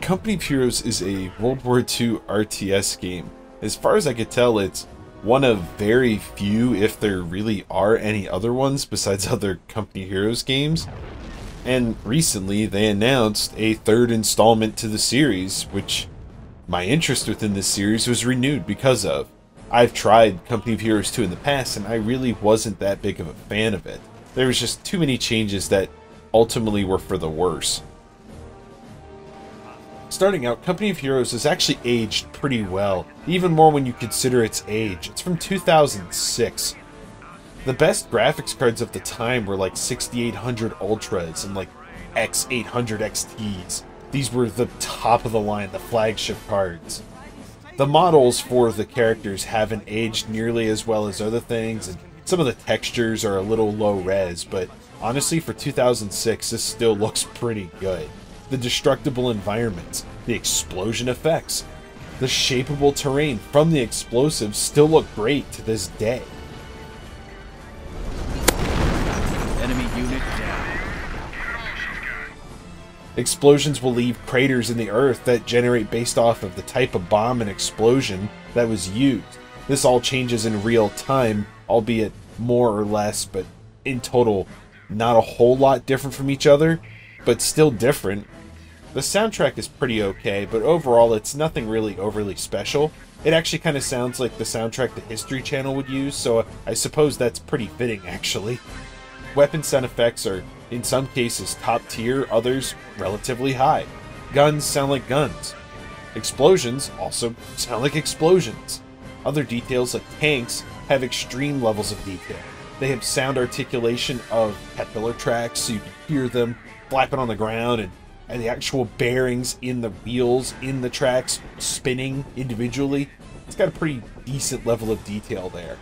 Company of Heroes is a World War II RTS game. As far as I could tell, it's one of very few, if there really are any other ones besides other Company of Heroes games. And recently they announced a third installment to the series, which my interest within this series was renewed because of. I've tried Company of Heroes 2 in the past and I really wasn't that big of a fan of it. There was just too many changes that ultimately were for the worse. Starting out, Company of Heroes has actually aged pretty well, even more when you consider its age. It's from 2006. The best graphics cards of the time were like 6800 Ultras and like X800 XTs. These were the top of the line, the flagship cards. The models for the characters haven't aged nearly as well as other things, and some of the textures are a little low res, but honestly for 2006 this still looks pretty good. The destructible environments, the explosion effects, the shapeable terrain from the explosives still look great to this day. Enemy unit down. Explosions will leave craters in the earth that generate based off of the type of bomb and explosion that was used. This all changes in real time, albeit more or less, but in total not a whole lot different from each other, but still different. The soundtrack is pretty okay, but overall it's nothing really overly special. It actually kind of sounds like the soundtrack the History Channel would use, so I suppose that's pretty fitting actually. Weapon sound effects are in some cases top tier, others relatively high. Guns sound like guns. Explosions also sound like explosions. Other details like tanks have extreme levels of detail. They have sound articulation of caterpillar tracks so you can hear them flapping on the ground, and the actual bearings in the wheels in the tracks spinning individually. It's got a pretty decent level of detail there.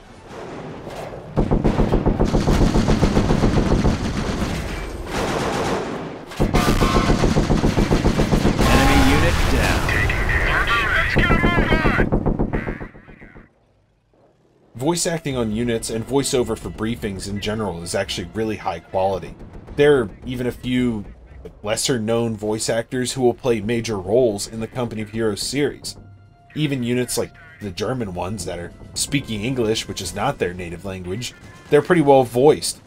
Enemy unit down. Let's get a move on. Voice acting on units and voiceover for briefings in general is actually really high quality. There are even a few lesser-known voice actors who will play major roles in the Company of Heroes series. Even units like the German ones that are speaking English, which is not their native language, they're pretty well voiced.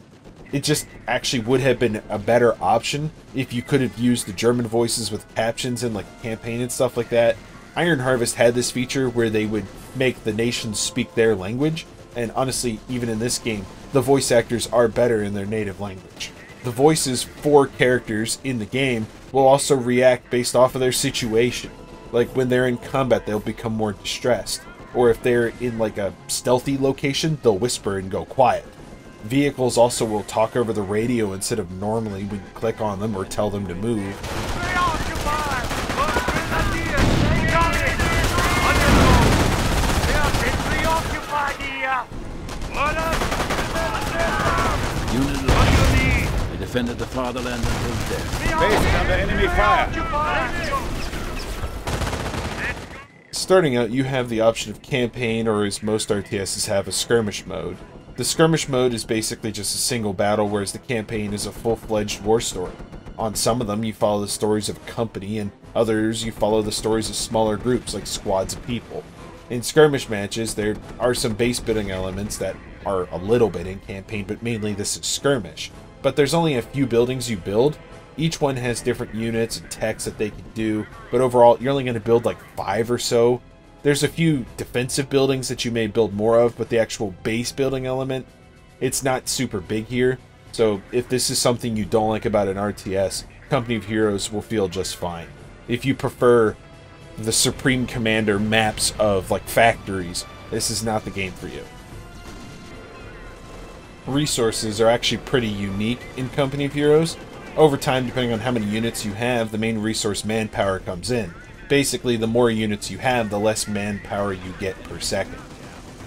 It just actually would have been a better option if you could have used the German voices with captions in like campaign and stuff like that. Iron Harvest had this feature where they would make the nations speak their language, and honestly, even in this game, the voice actors are better in their native language. The voices for characters in the game will also react based off of their situation. Like when they're in combat, they'll become more distressed. Or if they're in like a stealthy location, they'll whisper and go quiet. Vehicles also will talk over the radio instead of normally when you click on them or tell them to move. Unit lost. They defended the fatherland until death. Base under enemy fire. Starting out, you have the option of campaign, or as most RTSs have, a skirmish mode. The skirmish mode is basically just a single battle, whereas the campaign is a full-fledged war story. On some of them, you follow the stories of a company, and others, you follow the stories of smaller groups, like squads of people. In skirmish matches, there are some base building elements that are a little bit in campaign, but mainly this is skirmish. But there's only a few buildings you build. Each one has different units and techs that they can do, but overall, you're only going to build like 5 or so. There's a few defensive buildings that you may build more of, but the actual base building element, it's not super big here. So if this is something you don't like about an RTS, Company of Heroes will feel just fine. If you prefer the Supreme Commander maps of like factories, this is not the game for you. Resources are actually pretty unique in Company of Heroes. Over time, depending on how many units you have, the main resource manpower comes in. Basically, the more units you have, the less manpower you get per second.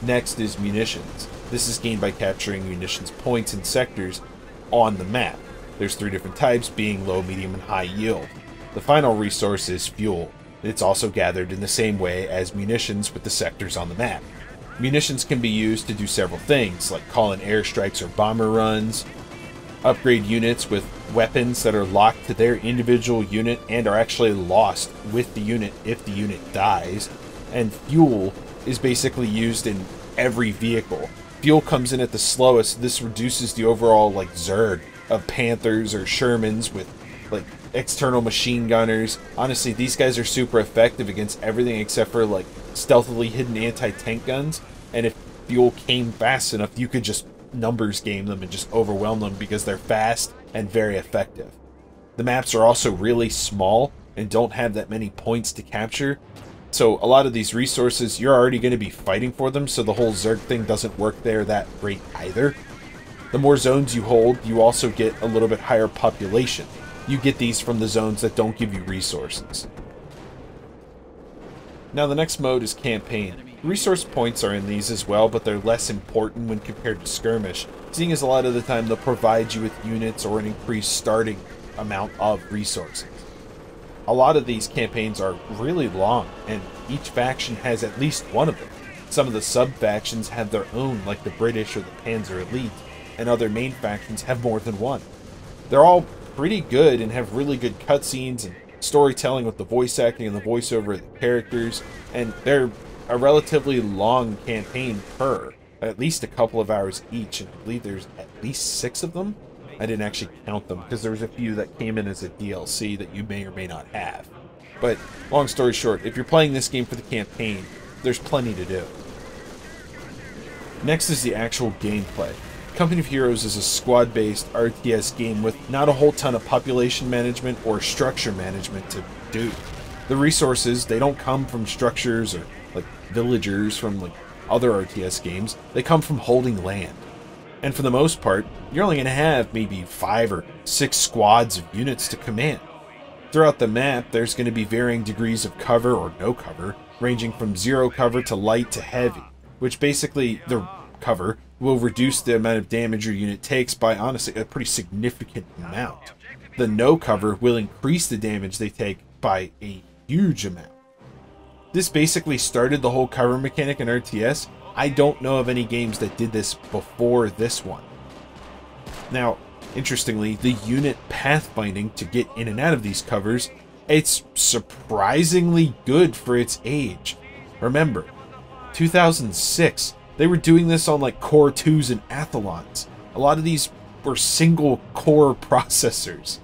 Next is munitions. This is gained by capturing munitions points in sectors on the map. There's 3 different types, being low, medium, and high yield. The final resource is fuel. It's also gathered in the same way as munitions with the sectors on the map. Munitions can be used to do several things, like call in airstrikes or bomber runs. upgrade units with weapons that are locked to their individual unit and are actually lost with the unit if the unit dies. And fuel is basically used in every vehicle. Fuel comes in at the slowest. This reduces the overall like Zerg of Panthers or Shermans with like external machine gunners. Honestly, these guys are super effective against everything except for like stealthily hidden anti-tank guns. And if fuel came fast enough, you could just numbers game them and just overwhelm them because they're fast and very effective. The maps are also really small and don't have that many points to capture. So a lot of these resources, you're already going to be fighting for them, so the whole Zerg thing doesn't work there that great either. The more zones you hold, you also get a little bit higher population. You get these from the zones that don't give you resources. Now the next mode is Campaign. Resource points are in these as well, but they're less important when compared to Skirmish, seeing as a lot of the time they'll provide you with units or an increased starting amount of resources. A lot of these campaigns are really long, and each faction has at least one of them. Some of the sub-factions have their own, like the British or the Panzer Elite, and other main factions have more than one. They're all pretty good and have really good cutscenes and storytelling with the voice acting and the voiceover of the characters, and they're a relatively long campaign per, at least a couple of hours each, and I believe there's at least 6 of them. I didn't actually count them because there was a few that came in as a DLC that you may or may not have. But long story short, if you're playing this game for the campaign, there's plenty to do. Next is the actual gameplay. Company of Heroes is a squad-based RTS game with not a whole ton of population management or structure management to do. The resources, they don't come from structures or like villagers from like other RTS games. They come from holding land. And for the most part, you're only going to have maybe 5 or 6 squads of units to command. Throughout the map, there's going to be varying degrees of cover or no cover, ranging from 0 cover to light to heavy, which basically the cover will reduce the amount of damage your unit takes by, honestly, a pretty significant amount. The no cover will increase the damage they take by a huge amount. This basically started the whole cover mechanic in RTS. I don't know of any games that did this before this one. Now, interestingly, the unit pathfinding to get in and out of these covers, it's surprisingly good for its age. Remember, 2006, they were doing this on like Core 2s and Athlons. A lot of these were single core processors.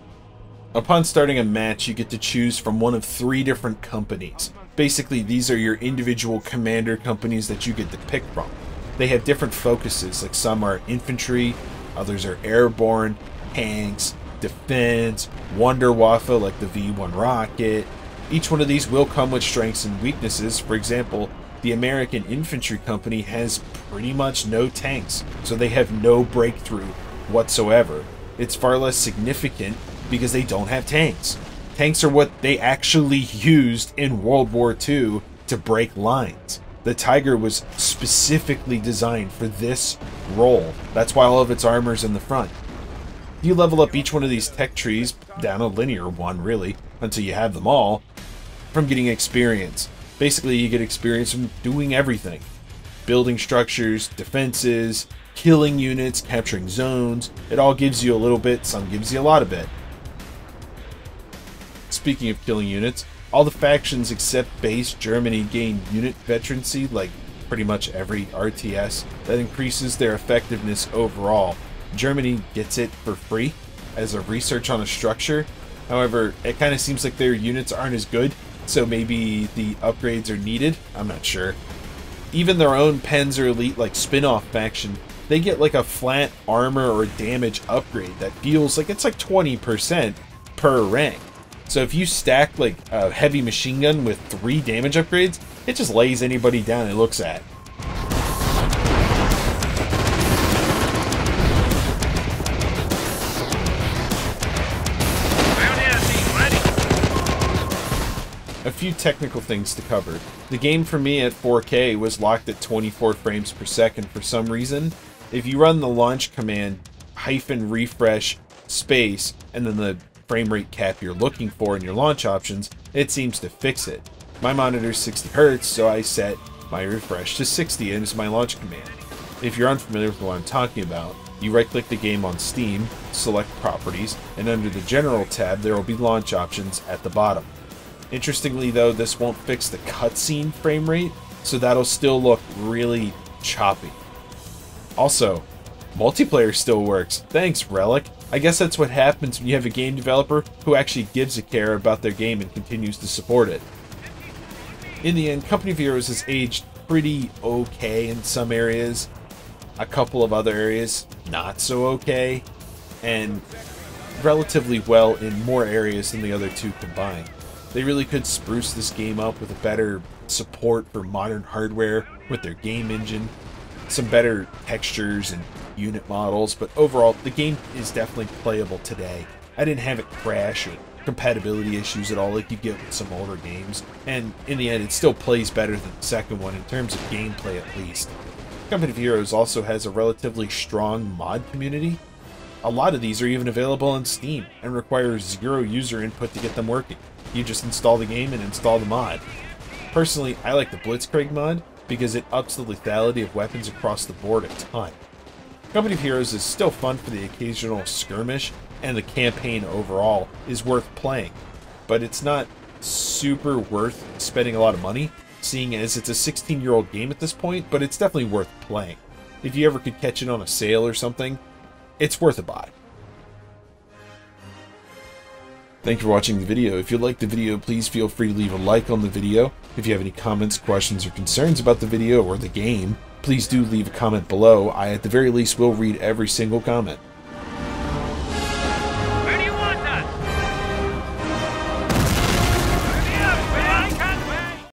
Upon starting a match, you get to choose from one of 3 different companies. Basically, these are your individual commander companies that you get to pick from. They have different focuses, like some are infantry, others are airborne, tanks, defense, Wunderwaffe like the V1 rocket. Each one of these will come with strengths and weaknesses. For example, the American Infantry Company has pretty much no tanks, so they have no breakthrough whatsoever. It's far less significant because they don't have tanks. Tanks are what they actually used in World War II to break lines. The Tiger was specifically designed for this role. That's why all of its armor's in the front. You level up each one of these tech trees, down a linear one really, until you have them all, from getting experience. Basically, you get experience from doing everything. Building structures, defenses, killing units, capturing zones. It all gives you a little bit, some gives you a lot of it. Speaking of killing units, all the factions except base Germany gain unit veterancy, like pretty much every RTS, that increases their effectiveness overall. Germany gets it for free as a research on a structure. However, it kind of seems like their units aren't as good, so maybe the upgrades are needed. I'm not sure. Even their own Panzer Elite, like spin-off faction, they get like a flat armor or damage upgrade that feels like it's like 20% per rank. So if you stack like a heavy machine gun with 3 damage upgrades, it just lays anybody down it looks at. A few technical things to cover. The game for me at 4K was locked at 24 frames per second for some reason. If you run the launch command -refresh space and then the frame rate cap you're looking for in your launch options, it seems to fix it. My monitor's 60 Hz, so I set my refresh to 60 as my launch command. If you're unfamiliar with what I'm talking about, you right-click the game on Steam, select Properties, and under the General tab there will be launch options at the bottom. Interestingly though, this won't fix the cutscene frame rate, so that'll still look really choppy. Also, multiplayer still works. Thanks, Relic. I guess that's what happens when you have a game developer who actually gives a care about their game and continues to support it. In the end, Company of Heroes has aged pretty okay in some areas, a couple of other areas not so okay, and relatively well in more areas than the other two combined. They really could spruce this game up with a better support for modern hardware with their game engine, some better textures and unit models, but overall the game is definitely playable today. I didn't have it crash or compatibility issues at all like you get with some older games, and in the end it still plays better than the second one in terms of gameplay at least. Company of Heroes also has a relatively strong mod community. A lot of these are even available on Steam and require zero user input to get them working. You just install the game and install the mod. Personally, I like the Blitzkrieg mod because it ups the lethality of weapons across the board a ton. Company of Heroes is still fun for the occasional skirmish, and the campaign overall is worth playing, but it's not super worth spending a lot of money, seeing as it's a 16-year-old game at this point, but it's definitely worth playing. If you ever could catch it on a sale or something, it's worth a buy. Thank you for watching the video. If you liked the video, please feel free to leave a like on the video. If you have any comments, questions, or concerns about the video or the game, please do leave a comment below. I, at the very least, will read every single comment.